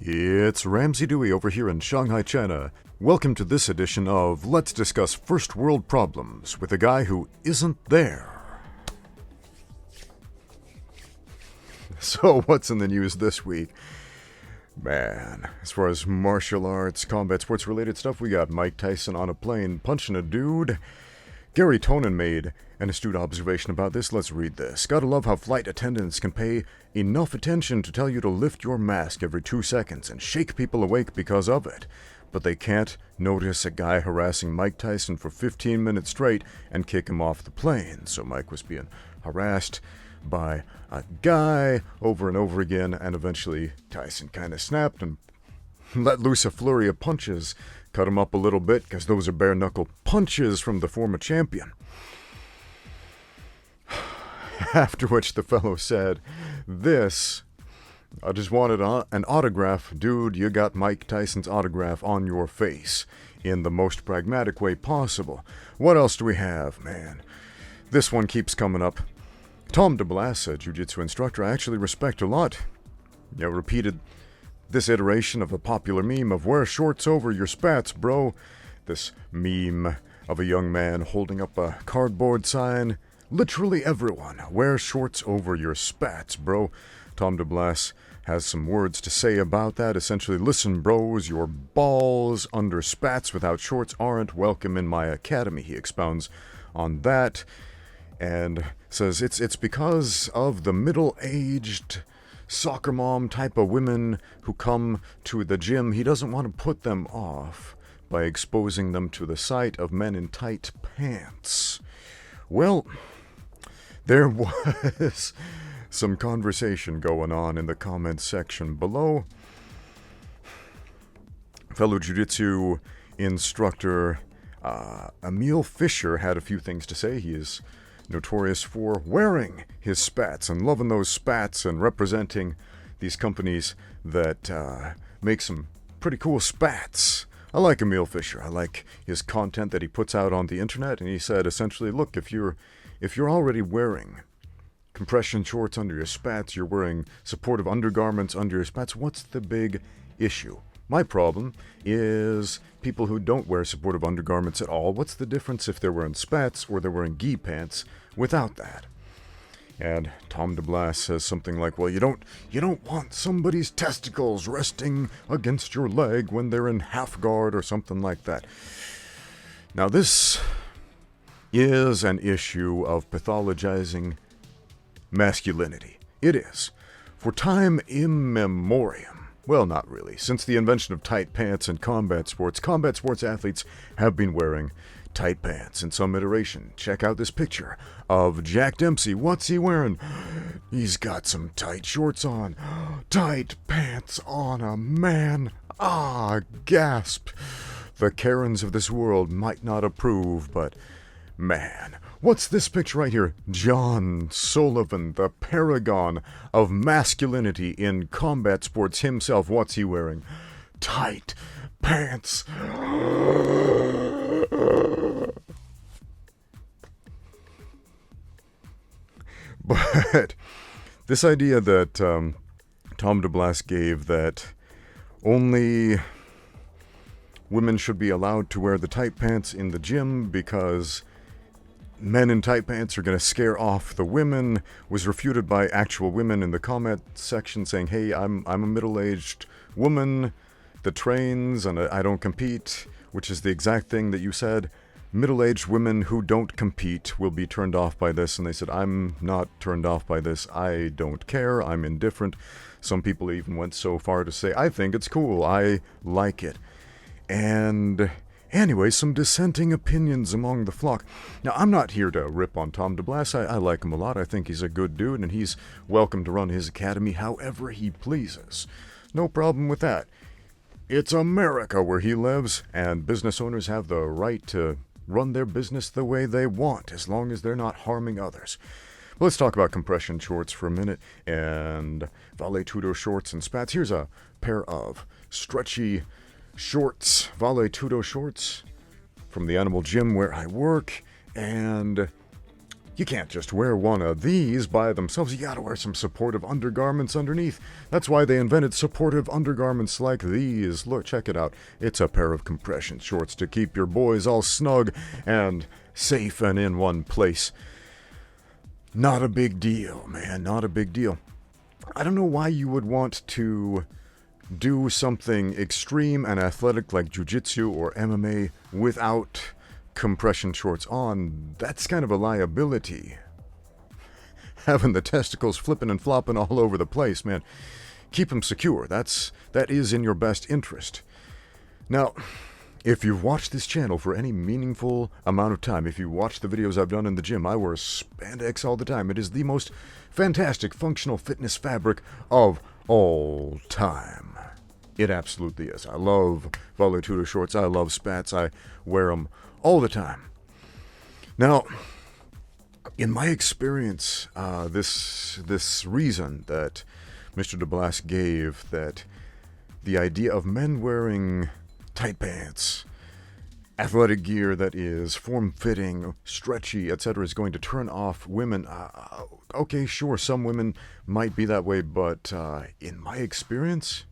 It's Ramsey Dewey over here in Shanghai, China. Welcome to this edition of Let's Discuss First World Problems with a guy who isn't there. So, what's in the news this week? Man, as far as martial arts, combat sports related stuff, we got Mike Tyson on a plane punching a dude. Gary Tonin made an astute observation about this. Let's read this. Gotta love how flight attendants can pay enough attention to tell you to lift your mask every 2 seconds and shake people awake because of it. But they can't notice a guy harassing Mike Tyson for 15 minutes straight and kick him off the plane. So Mike was being harassed by a guy over and over again, and eventually Tyson kind of snapped and let loose a flurry of punches. Cut him up a little bit, because those are bare-knuckle punches from the former champion. After which the fellow said, I just wanted an autograph. Dude, you got Mike Tyson's autograph on your face in the most pragmatic way possible. What else do we have, man? This one keeps coming up. Tom Deblass, a jiu-jitsu instructor I actually respect a lot, repeated this iteration of a popular meme of wear shorts over your spats, bro. This meme of a young man holding up a cardboard sign. Literally everyone, wear shorts over your spats, bro. Tom Deblass has some words to say about that. Essentially, listen, bros, your balls under spats without shorts aren't welcome in my academy. He expounds on that and says it's because of the middle-aged soccer mom type of women who come to the gym. He doesn't want to put them off by exposing them to the sight of men in tight pants. Well, there was some conversation going on in the comments section below. Fellow jiu-jitsu instructor Emil Fisher had a few things to say. He is notorious for wearing his spats and loving those spats and representing these companies that make some pretty cool spats. I like Emil Fisher. I like his content that he puts out on the internet, and he said essentially, look, if you're already wearing compression shorts under your spats, you're wearing supportive undergarments under your spats, what's the big issue? My problem is people who don't wear supportive undergarments at all. What's the difference if they're wearing spats or they're wearing gi pants without that? And Tom Deblass says something like, well, you don't want somebody's testicles resting against your leg when they're in half guard or something like that. Now this is an issue of pathologizing masculinity. It is. For time immemorial. Well, not really. Since the invention of tight pants in combat sports athletes have been wearing tight pants in some iteration. Check out this picture of Jack Dempsey. What's he wearing? He's got some tight shorts on. Tight pants on a man. Ah, gasp. The Karens of this world might not approve, but man, what's this picture right here? John Sullivan, the paragon of masculinity in combat sports himself. What's he wearing? Tight pants. But this idea that Tom Deblass gave that only women should be allowed to wear the tight pants in the gym because men in tight pants are going to scare off the women was refuted by actual women in the comment section saying, hey, I'm a middle-aged woman that trains and I don't compete, which is the exact thing that you said. Middle-aged women who don't compete will be turned off by this. And they said, I'm not turned off by this. I don't care. I'm indifferent. Some people even went so far to say, I think it's cool. I like it. And anyway, some dissenting opinions among the flock. Now, I'm not here to rip on Tom Deblass. I like him a lot. I think he's a good dude, and he's welcome to run his academy however he pleases. No problem with that. It's America where he lives, and business owners have the right to run their business the way they want, as long as they're not harming others. But let's talk about compression shorts for a minute, and Vale Tudo shorts and spats. Here's a pair of stretchy shorts, Vale Tudo shorts from the animal gym where I work, and You can't just wear one of these by themselves. You gotta wear some supportive undergarments underneath. That's why they invented supportive undergarments like these. Look, check it out. It's a pair of compression shorts to keep your boys all snug and safe and in one place. Not a big deal, man. Not a big deal. I don't know why you would want to do something extreme and athletic like jiu-jitsu or MMA without compression shorts on. That's kind of a liability. Having the testicles flipping and flopping all over the place, man. Keep them secure. That is in your best interest. Now, if you've watched this channel for any meaningful amount of time, if you watch the videos I've done in the gym, I wear spandex all the time. It is the most fantastic functional fitness fabric of all time. It absolutely is. I love Vale Tudo shorts. I love Spats. I wear them all the time. Now, in my experience, this reason that Mr. Deblass gave, that the idea of men wearing tight pants, athletic gear that is form-fitting, stretchy, etc., is going to turn off women. Okay, sure, some women might be that way, but in my experience,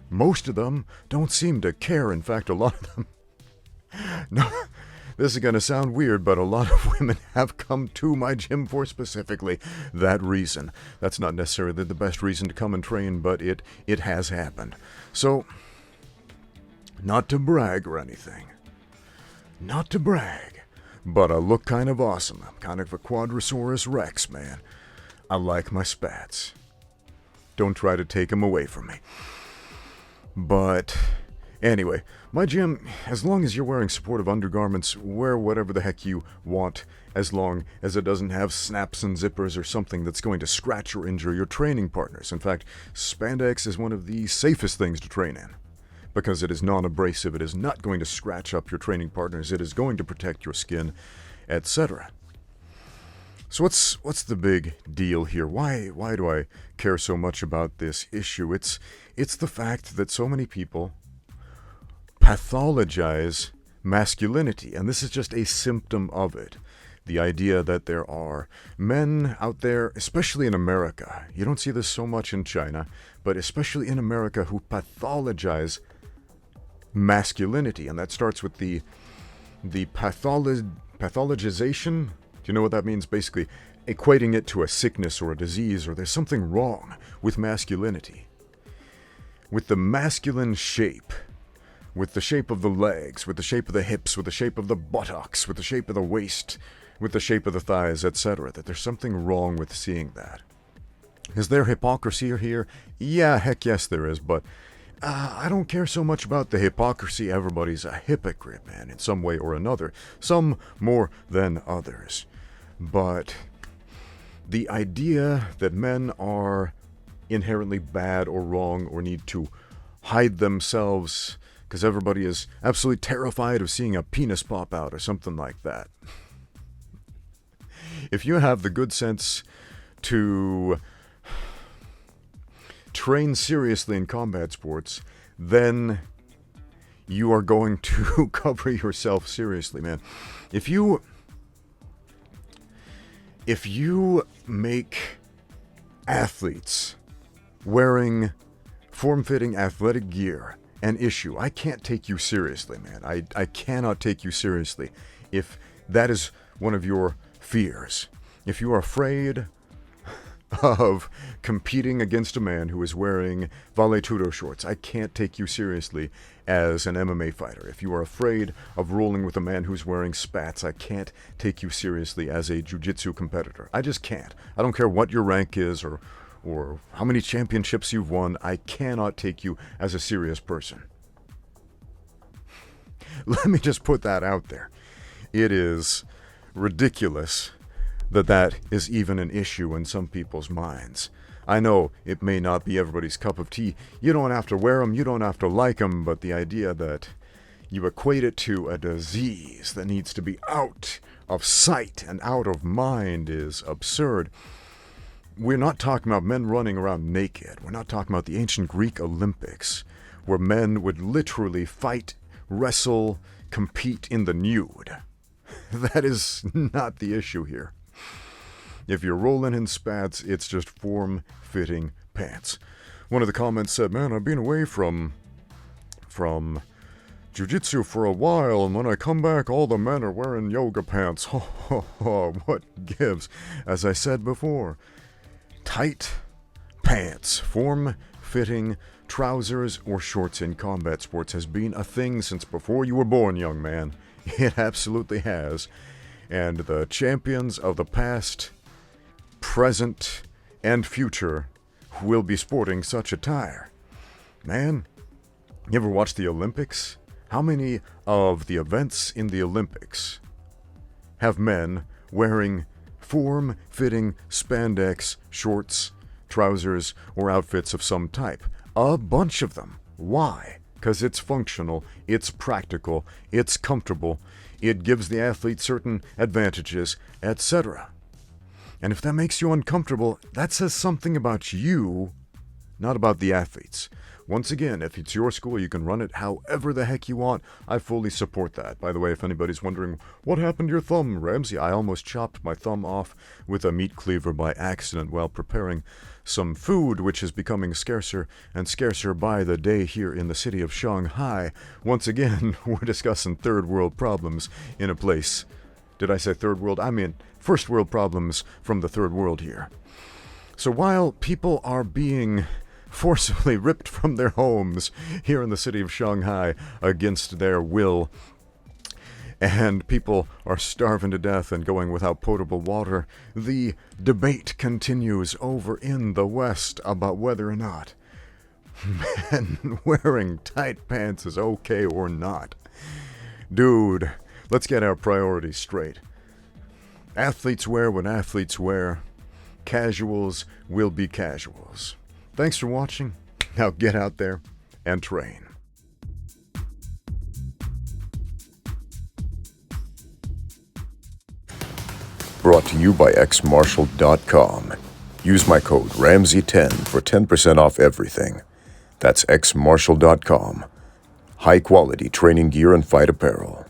most of them don't seem to care. In fact, a lot of them... No, this is going to sound weird, but a lot of women have come to my gym for specifically that reason. That's not necessarily the best reason to come and train, but it has happened. So, not to brag or anything. Not to brag, but I look kind of awesome. I'm kind of a Quadrosaurus Rex, man. I like my spats. Don't try to take them away from me. But anyway, my gym, as long as you're wearing supportive undergarments, wear whatever the heck you want, as long as it doesn't have snaps and zippers or something that's going to scratch or injure your training partners. In fact, spandex is one of the safest things to train in, because it is non-abrasive. It is not going to scratch up your training partners. It is going to protect your skin, etc. So what's the big deal here? Why do I care so much about this issue? It's the fact that so many people pathologize masculinity, and this is just a symptom of it. The idea that there are men out there, especially in America, you don't see this so much in China, but especially in America, who pathologize masculinity, and that starts with the pathologization. Do you know what that means? Basically, equating it to a sickness or a disease, or there's something wrong with masculinity. With the masculine shape, with the shape of the legs, with the shape of the hips, with the shape of the buttocks, with the shape of the waist, with the shape of the thighs, etc., that there's something wrong with seeing that. Is there hypocrisy here? Yeah, heck yes there is, but I don't care so much about the hypocrisy. Everybody's a hypocrite, man, in some way or another. Some more than others. But the idea that men are inherently bad or wrong or need to hide themselves because everybody is absolutely terrified of seeing a penis pop out or something like that. If you have the good sense to train seriously in combat sports, then you are going to cover yourself seriously, man. If you make athletes wearing form-fitting athletic gear an issue, I can't take you seriously, man. I cannot take you seriously if that is one of your fears. If you are afraid of competing against a man who is wearing Vale Tudo shorts, I can't take you seriously as an MMA fighter. If you are afraid of rolling with a man who's wearing spats, I can't take you seriously as a jiu-jitsu competitor. I just can't. I don't care what your rank is or how many championships you've won. I cannot take you as a serious person. Let me just put that out there. It is ridiculous that is even an issue in some people's minds. I know it may not be everybody's cup of tea. You don't have to wear them, you don't have to like them, but the idea that you equate it to a disease that needs to be out of sight and out of mind is absurd. We're not talking about men running around naked. We're not talking about the ancient Greek Olympics, where men would literally fight, wrestle, compete in the nude. That is not the issue here. If you're rolling in spats, it's just form-fitting pants. One of the comments said, man, I've been away from jiu-jitsu for a while, and when I come back, all the men are wearing yoga pants. What gives? As I said before, tight pants, form-fitting trousers or shorts in combat sports has been a thing since before you were born, young man. It absolutely has. And the champions of the past, present, and future will be sporting such attire. Man, you ever watch the Olympics? How many of the events in the Olympics have men wearing form-fitting spandex shorts, trousers, or outfits of some type? A bunch of them. Why? Because it's functional, it's practical, it's comfortable, it gives the athlete certain advantages, etc. And if that makes you uncomfortable, that says something about you, not about the athletes. Once again, if it's your school, you can run it however the heck you want. I fully support that. By the way, if anybody's wondering, what happened to your thumb, Ramsey? I almost chopped my thumb off with a meat cleaver by accident while preparing some food, which is becoming scarcer and scarcer by the day here in the city of Shanghai. Once again, we're discussing third world problems in a place. Did I say third world? I mean first world problems from the third world here. So while people are being forcibly ripped from their homes here in the city of Shanghai against their will, and people are starving to death and going without potable water, the debate continues over in the West about whether or not men wearing tight pants is okay or not. Dude, let's get our priorities straight. Athletes wear what athletes wear. Casuals will be casuals. Thanks for watching. Now get out there and train. Brought to you by xmarshall.com. Use my code Ramsey10 for 10% off everything. That's xmarshall.com. High quality training gear and fight apparel.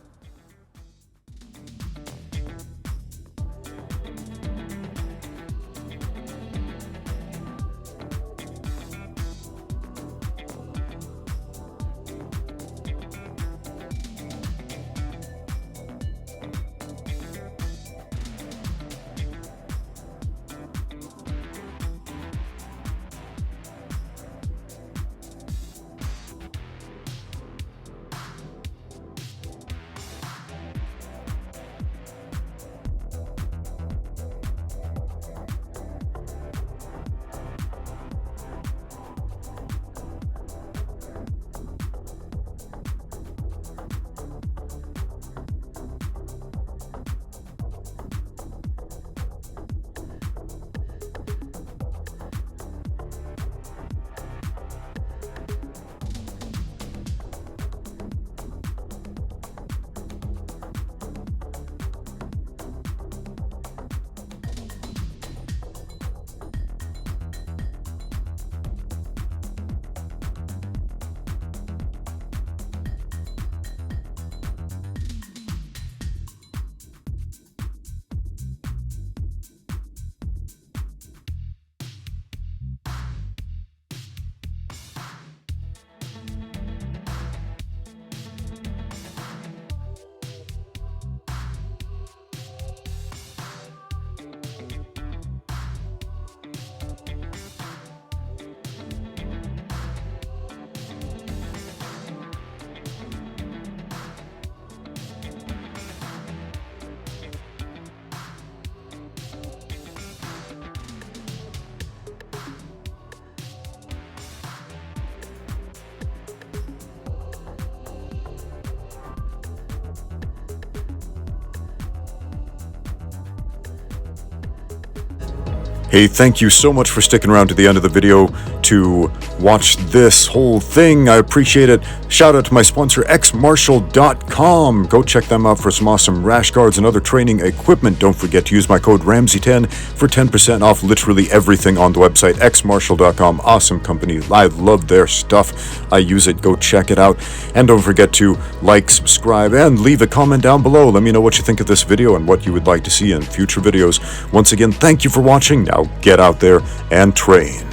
Hey, thank you so much for sticking around to the end of the video to watch this whole thing. I appreciate it. Shout out to my sponsor, xmartial.com. Go check them out for some awesome rash guards and other training equipment. Don't forget to use my code Ramsey10 for 10% off literally everything on the website, xmartial.com. Awesome company. I love their stuff. I use it. Go check it out. And don't forget to like, subscribe, and leave a comment down below. Let me know what you think of this video and what you would like to see in future videos. Once again, thank you for watching. Now get out there and train.